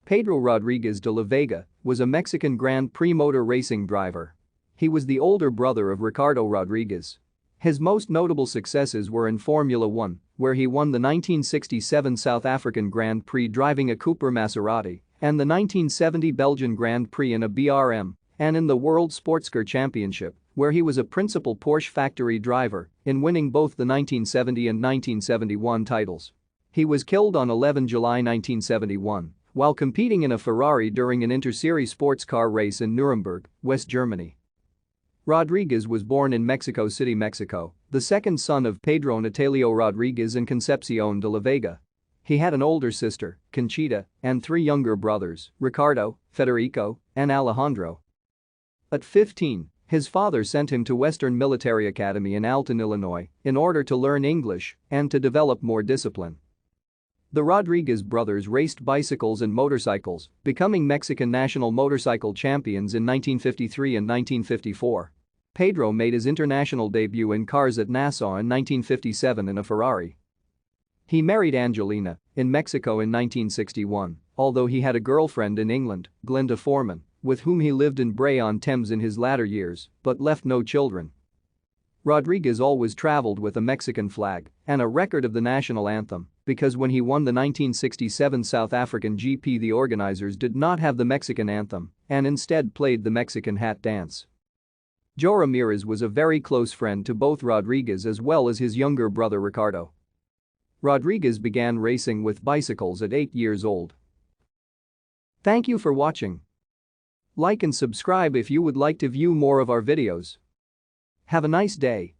Pedro Rodríguez de la Vega was a Mexican Grand Prix motor racing driver. He was the older brother of Ricardo Rodríguez. His most notable successes were in Formula One, where he won the 1967 South African Grand Prix driving a Cooper-Maserati, and the 1970 Belgian Grand Prix in a BRM, and in the World Sportscar Championship, where he was a principal Porsche factory driver in winning both the 1970 and 1971 titles. He was killed on 11 July 1971 while competing in a Ferrari during an Interserie sports car race in Nuremberg, West Germany. Rodríguez was born in Mexico City, Mexico, the second son of Pedro Natalio Rodríguez and Concepción de la Vega. He had an older sister, Conchita, and three younger brothers, Ricardo, Federico, and Alejandro. At 15, his father sent him to Western Military Academy in Alton, Illinois, in order to learn English and to develop more discipline. The Rodríguez brothers raced bicycles and motorcycles, becoming Mexican national motorcycle champions in 1953 and 1954. Pedro made his international debut in cars at Nassau in 1957 in a Ferrari. He married Angelina in Mexico in 1961, although he had a girlfriend in England, Glinda Foreman, with whom he lived in Bray-on-Thames in his latter years, but left no children. Rodríguez always traveled with a Mexican flag and a record of the national anthem because when he won the 1967 South African GP the organizers did not have the Mexican anthem and instead played the Mexican hat dance. Joe Ramirez was a very close friend to both Rodríguez as well as his younger brother Ricardo. Rodríguez began racing with bicycles at 8 years old. Thank you for watching. Like and subscribe if you would like to view more of our videos. Have a nice day.